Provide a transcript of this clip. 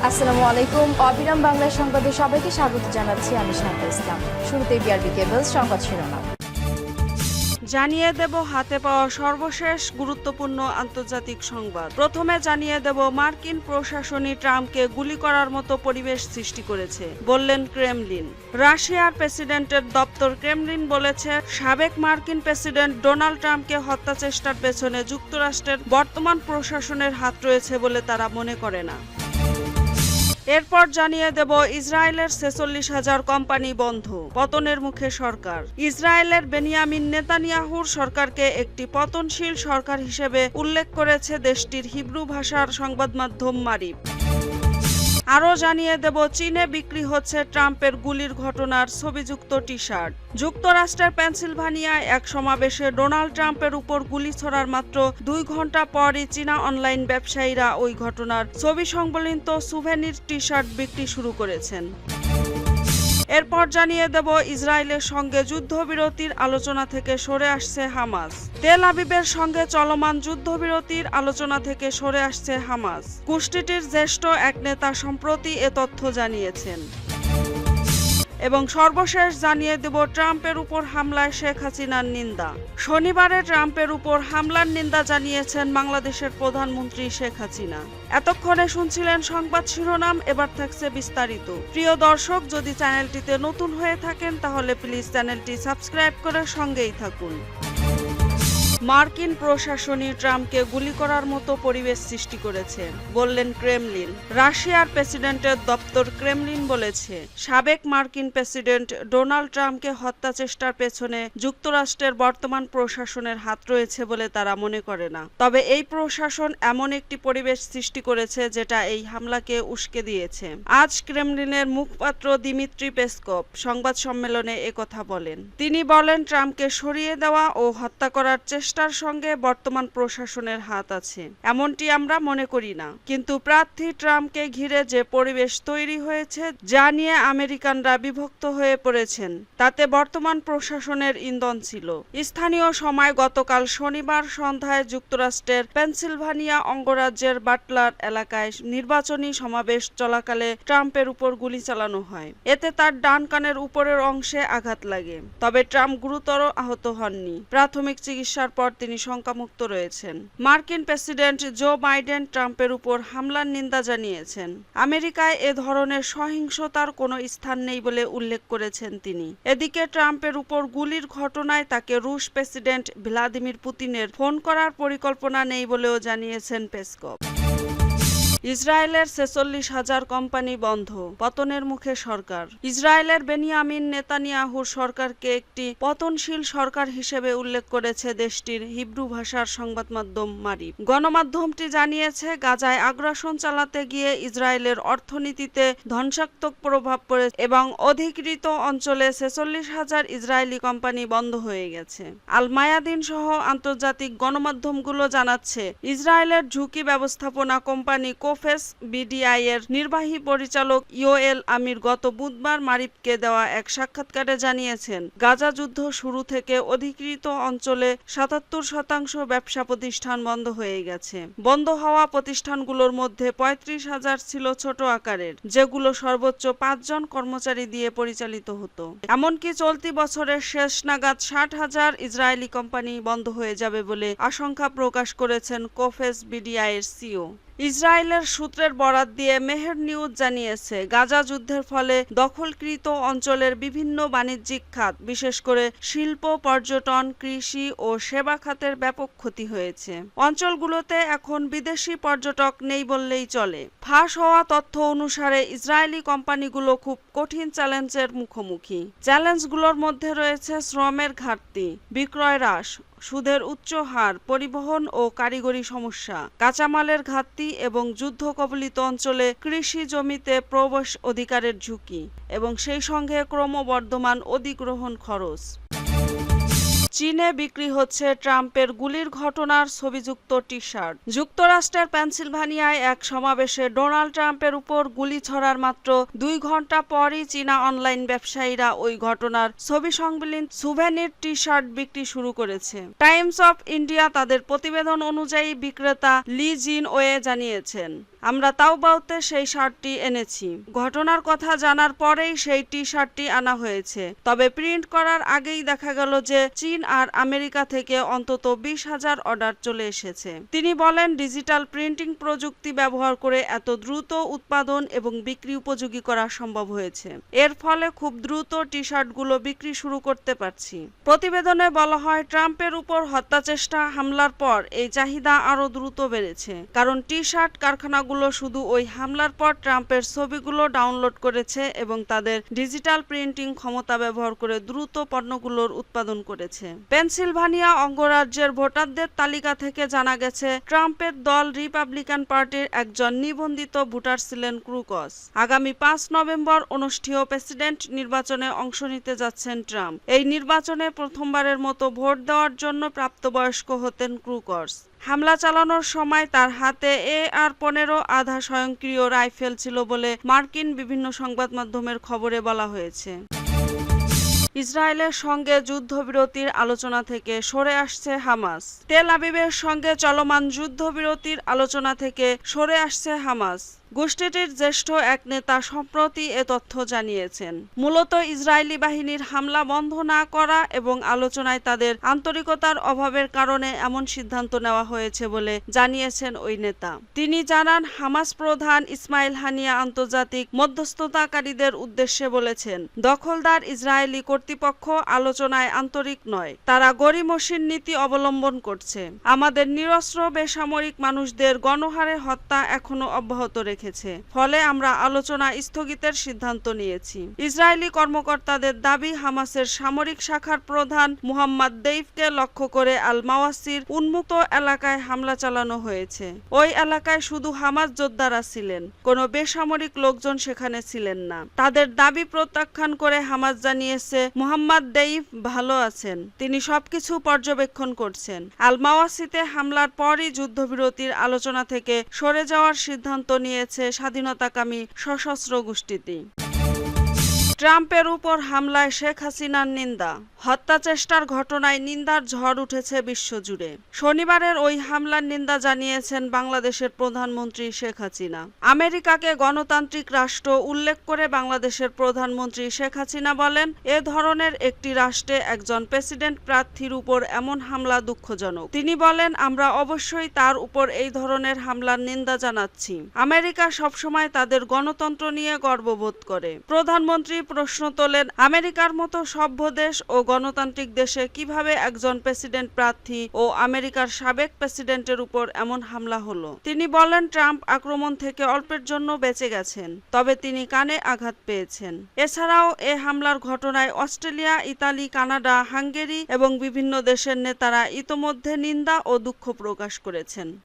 আসসালামু আলাইকুম। অবিরাম বাংলা সংবাদে সবাইকে স্বাগত জানাচ্ছি আমি শান্তা ইসলাম। শুরুতে বিআরবি কেবলস সংবাদ শিরোনাম। জানিয়ে দেব হাতে পাওয়া সর্বশেষ গুরুত্বপূর্ণ আন্তর্জাতিক সংবাদ। প্রথমে জানিয়ে দেব মার্কিন প্রশাসনই ট্রাম্পকে গুলি করার মতো পরিবেশ সৃষ্টি করেছে, বললেন ক্রেমলিন। রাশিয়ার প্রেসিডেন্টের দপ্তর ক্রেমলিন বলেছে, সাবেক মার্কিন প্রেসিডেন্ট ডোনাল্ড ট্রাম্পকে হত্যা চেষ্টার পেছনে যুক্তরাষ্ট্রের বর্তমান প্রশাসনের হাত রয়েছে বলে তারা মনে করে না। এরপর জানিয়ে দেব ইসরায়েলের ৪৬,০০০ কোম্পানি বন্ধ, পতনের মুখে সরকার। ইসরায়েলের বেনিয়ামিন নেতানিয়াহুর সরকারকে একটি পতনশীল সরকার হিসেবে উল্লেখ করেছে দেশটির হিব্রু ভাষার সংবাদ মাধ্যম মারিব। আরও জানিয়ে দেব চীনে বিক্রি হচ্ছে ট্রাম্পের গুলির ঘটনার ছবিযুক্ত টি শার্ট। যুক্তরাষ্ট্রের পেনসিলভানিয়ায় এক সমাবেশে ডোনাল্ড ট্রাম্পের উপর গুলি ছোড়ার মাত্র ২ ঘন্টা পরই চীনা অনলাইন ব্যবসায়ীরা ওই ঘটনার ছবি সংবলিত সুভেনির টি শার্ট বিক্রি শুরু করেছেন। এরপর জানিয়ে দেব ইসরায়েলের সঙ্গে যুদ্ধবিরতির আলোচনা থেকে সরে আসছে হামাস। তেল আবিবের সঙ্গে চলমান যুদ্ধবিরতির আলোচনা থেকে সরে আসছে হামাস। গোষ্ঠীটির জ্যেষ্ঠ এক নেতা সম্প্রতি এ তথ্য জানিয়েছেন। এবং সর্বশেষ জানিয়ে দেব ট্রাম্পের উপর হামলায় শেখ হাসিনার নিন্দা। শনিবারে ট্রাম্পের উপর হামলার নিন্দা জানিয়েছেন বাংলাদেশের প্রধানমন্ত্রী শেখ হাসিনা। এতক্ষণে শুনছিলেন সংবাদ শিরোনাম, এবার থাকছে বিস্তারিত। প্রিয় দর্শক, যদি চ্যানেলটিতে নতুন হয়ে থাকেন তাহলে প্লিজ চ্যানেলটি সাবস্ক্রাইব করে সঙ্গেই থাকুন। মার্কিন প্রশাসনই ট্রাম্পকে গুলি করার মতো পরিবেশ সৃষ্টি করেছে, বললেন ক্রেমলিন। রাশিয়ার প্রেসিডেন্টের দপ্তর ক্রেমলিন বলেছে, সাবেক মার্কিন প্রেসিডেন্ট ডোনাল্ড ট্রাম্পকে হত্যা চেষ্টার পেছনে যুক্তরাষ্ট্রের বর্তমান প্রশাসনের হাত রয়েছে বলে তারা মনে করে না। তবে এই প্রশাসন এমন একটি পরিবেশ সৃষ্টি করেছে যেটা এই হামলাকে উস্কে দিয়েছে। আজ ক্রেমলিনের মুখপাত্র দিমিত্রি পেসকভ সংবাদ সম্মেলনে একথা বলেন। তিনি বলেন, ট্রাম্পকে সরিয়ে দেওয়া ও হত্যা করার চেষ্টার সঙ্গে বর্তমান প্রশাসনের হাত আছে এমনটি আমরা মনে করি না, কিন্তু প্রার্থী ট্রাম্পকে ঘিরে যে পরিবেশ তৈরি হয়েছে, যা নিয়ে আমেরিকানরা বিভক্ত হয়ে পড়েছেন, তাতে বর্তমান প্রশাসনের ইন্ধন ছিল। স্থানীয় সময় গতকাল শনিবার সন্ধ্যায় যুক্তরাষ্ট্রের পেনসিলভানিয়া অঙ্গরাজ্যের বাটলার এলাকায় নির্বাচনী সমাবেশ চলাকালে ট্রাম্পের উপর গুলি চালানো হয়। এতে তার ডান কানের উপরের অংশে আঘাত লাগে। তবে ট্রাম্প গুরুতর আহত হননি। প্রাথমিক চিকিৎসার পর তিনি শঙ্কামুক্ত রয়েছেন। মার্কিন প্রেসিডেন্ট জো বাইডেন ট্রাম্পের উপর হামলার নিন্দা জানিয়েছেন। আমেরিকায় এ ধরনের সহিংসতার কোনো স্থান নেই বলে উল্লেখ করেছেন তিনি। এদিকে ট্রাম্পের উপর গুলির ঘটনায় তাকে রুশ প্রেসিডেন্ট ভ্লাদিমির পুতিনের ফোন করার পরিকল্পনা নেই বলেও জানিয়েছেন পেসকভ। ইসরায়েলের ৪৬,০০০ কোম্পানি বন্ধ, পতনের মুখে সরকার। ইসরায়েলের বেনিয়ামিন নেতানিয়াহুর সরকারকে একটি পতনশীল সরকার হিসেবে উল্লেখ করেছে দেশটির হিব্রু ভাষার সংবাদ মাধ্যম মারিব। গণমাধ্যমটি জানিয়েছে, গাজায় আগ্রাসন চালাতে গিয়ে ইসরায়েলের অর্থনীতিতে ধ্বংসাত্মক প্রভাব পড়েছে এবং অধিকৃত অঞ্চলে ৪৬,০০০ ইসরায়েলি কোম্পানি বন্ধ হয়ে গেছে। আল মায়াদিন সহ আন্তর্জাতিক গণমাধ্যমগুলো জানাচ্ছে, ইসরায়েলের ঝুঁকি ব্যবস্থাপনা কোম্পানি কোফেস বিডিআই এর নির্বাহী পরিচালক ইয়োএল আমির গত বুধবার মারিবকে দেওয়া এক সাক্ষাৎকারে জানিয়েছেন, গাজা যুদ্ধ শুরু থেকে অধিকৃত অঞ্চলে ৭৭% ব্যবসা প্রতিষ্ঠান বন্ধ হয়ে গেছে। বন্ধ হওয়া প্রতিষ্ঠানগুলোর মধ্যে ৩৫,০০০ ছিল ছোট আকারের, যেগুলো সর্বোচ্চ ৫ জন কর্মচারী দিয়ে পরিচালিত হতো। এমনকি চলতি বছরের শেষ নাগাদ ৬০,০০০ ইসরায়েলি কোম্পানি বন্ধ হয়ে যাবে বলে আশঙ্কা প্রকাশ করেছেন কোফেস বিডিআই এর সিইও। ইসরায়েলের সূত্রের বরাত দিয়ে মেহের নিউজ জানিয়েছে, গাজা যুদ্ধের ফলে দখলকৃত অঞ্চলের বিভিন্ন বাণিজ্যিক খাত, বিশেষ করে শিল্প, পর্যটন, কৃষি ও সেবা খাতের ব্যাপক ক্ষতি হয়েছে। অঞ্চলগুলোতে এখন বিদেশি পর্যটক নেই বললেই চলে। ফাঁস হওয়া তথ্য অনুসারে ইসরায়েলি কোম্পানিগুলো খুব কঠিন চ্যালেঞ্জের মুখোমুখি। চ্যালেঞ্জগুলোর মধ্যে রয়েছে শ্রমের ঘাটতি, বিক্রয় হ্রাস, সুদের উচ্চ হার, পরিবহন ও কারিগরি সমস্যা, কাঁচামালের ঘাটতি এবং যুদ্ধ কবলিত অঞ্চলে কৃষি জমিতে প্রবেশ অধিকারের ঝুঁকি এবং সেই সঙ্গে ক্রমবর্ধমান অধিগ্রহণ খরচ। চীনে বিক্রি হচ্ছে ট্রাম্পের গুলির ঘটনার ছবিযুক্ত টি শার্ট। যুক্তরাষ্ট্রের পেনসিলভানিয়ায় এক সমাবেশে ডোনাল্ড ট্রাম্পের উপর গুলি ছড়ার মাত্র ২ ঘন্টা পরই চীনা অনলাইন ব্যবসায়ীরা ওই ঘটনার ছবি সংবলিত সুভেনির টি শার্ট বিক্রি শুরু করেছে। টাইমস অফ ইন্ডিয়া তাদের প্রতিবেদন অনুযায়ী বিক্রেতা লি জিন ওয়ে জানিয়েছেন, আমরা তাওবাওতে সেই শার্টটি এনেছি। ঘটনার কথা জানার পরেই সেই টি শার্টটি আনা হয়েছে। তবে প্রিন্ট করার আগেই দেখা গেল যে চীন আর আমেরিকা থেকে অন্তত 20,000 অর্ডার চলে এসেছে। তিনি বলেন, ডিজিটাল প্রিন্টিং প্রযুক্তি ব্যবহার করে এত দ্রুত উৎপাদন এবং বিক্রি উপযোগী করা সম্ভব হয়েছে। এর ফলে খুব দ্রুত টি শার্টগুলো বিক্রি শুরু করতে পারছি। প্রতিবেদনে বলা হয়, ট্রাম্পের উপর হত্যাচেষ্টা হামলার পর এই চাহিদা আরও দ্রুত বেড়েছে। কারণ টি শার্ট কারখানাগুলো শুধু ওই হামলার পর ট্রাম্পের ছবিগুলো ডাউনলোড করেছে এবং তাদের ডিজিটাল প্রিন্টিং ক্ষমতা ব্যবহার করে দ্রুত পণ্যগুলোর উৎপাদন করেছে। পেনসিলভানিয়া অঙ্গরাজ্যের ভোটারদের তালিকা থেকে জানা গেছে, ট্রাম্পের দল রিপাবলিকান পার্টির একজন নিবন্ধিত ভোটার ছিলেন ক্রুকস। আগামী 5 নভেম্বর অনুষ্ঠেয় প্রেসিডেন্ট নির্বাচনে অংশ নিতে যাচ্ছেন ট্রাম্প। এই নির্বাচনে প্রথমবারের মতো ভোট দেওয়ার জন্য প্রাপ্তবয়স্ক হতেন ক্রুকস। হামলা চালানোর সময় তার হাতে AR-15 আধা স্বয়ংক্রিয় রাইফেল ছিল বলে মার্কিন বিভিন্ন সংবাদ মাধ্যমের খবরে বলা হয়েছে। ইসরায়েলের সঙ্গে যুদ্ধবিরতির আলোচনা থেকে সরে আসছে হামাস। তেল আবিবের সঙ্গে চলমান যুদ্ধবিরতির আলোচনা থেকে সরে আসছে হামাস। গোষ্ঠীটির জ্যেষ্ঠ এক নেতা সম্প্রতি এ তথ্য জানিয়েছেন। মূলত ইসরায়েলি বাহিনীর হামলা বন্ধ না করা এবং আলোচনায় তাদের আন্তরিকতার অভাবের কারণে এমন সিদ্ধান্ত নেওয়া হয়েছে বলে জানিয়েছেন ওই নেতা। তিনি জানান, হামাস প্রধান ইসমাইল হানিয়া আন্তর্জাতিক মধ্যস্থতাকারীদের উদ্দেশ্যে বলেছেন, দখলদার ইসরায়েলি কর্তৃপক্ষ আলোচনায় আন্তরিক নয়। তারা গড়িমসির নীতি অবলম্বন করছে। আমাদের নিরস্ত্র বেসামরিক মানুষদের গণহারে হত্যা এখনো অব্যাহত রেখেছে। ফলে আমরা আলোচনা স্থগিতের সিদ্ধান্ত নিয়েছি। ইসরায়েলি কর্মকর্তাদের দাবি, হামাসের সামরিক শাখার প্রধান মুহাম্মদ দেইফকে লক্ষ্য করে আল মাওয়াসির উন্মুক্ত এলাকায় হামলা চালানো হয়েছে। ওই এলাকায় শুধু হামাস যোদ্ধারা ছিলেন, কোনো বেসামরিক লোকজন সেখানে ছিলেন না। তাদের দাবি প্রত্যাখ্যান করে হামাস জানিয়েছে, মুহাম্মদ দেইফ ভালো আছেন, তিনি সবকিছু পর্যবেক্ষণ করছেন। আল মাওয়াসিতে হামলার পরই যুদ্ধবিরতির আলোচনা থেকে সরে যাওয়ার সিদ্ধান্ত নিয়েছে স্বাধীনতাকামী সশস্ত্র গোষ্ঠীটি। ট্রাম্পের উপর হামলায় শেখ হাসিনার নিন্দা। হত্যাচেষ্টার ঘটনায় নিন্দার ঝড় উঠেছে বিশ্বজুড়ে। শনিবারের ওই হামলার নিন্দা জানিয়েছেন বাংলাদেশের প্রধানমন্ত্রী শেখ হাসিনা। আমেরিকাকে গণতান্ত্রিক রাষ্ট্র উল্লেখ করে বাংলাদেশের প্রধানমন্ত্রী শেখ হাসিনা বলেন, এ ধরনের একটি রাষ্ট্রে একজন প্রেসিডেন্ট প্রার্থীর উপর এমন হামলা দুঃখজনক। তিনি বলেন, আমরা অবশ্যই তার উপর এই ধরনের হামলার নিন্দা জানাচ্ছি। আমেরিকা সবসময় তাদের গণতন্ত্র নিয়ে গর্ববোধ করে। প্রধানমন্ত্রী প্রশ্ন তোলেন, আমেরিকার মতো সভ্য দেশ ও গণতান্ত্রিক দেশে কিভাবে একজন প্রেসিডেন্ট প্রার্থী ও আমেরিকার সাবেক প্রেসিডেন্টের উপর এমন হামলা হলো। তিনি বলেন, ট্রাম্প আক্রমণ থেকে অল্পের জন্য বেঁচে গেছেন, তবে তিনি কানে আঘাত পেয়েছেন। এছাড়াও এ হামলার ঘটনায় অস্ট্রেলিয়া, ইতালি, কানাডা, হাঙ্গেরি এবং বিভিন্ন দেশের নেতারা ইতোমধ্যে নিন্দা ও দুঃখ প্রকাশ করেছেন।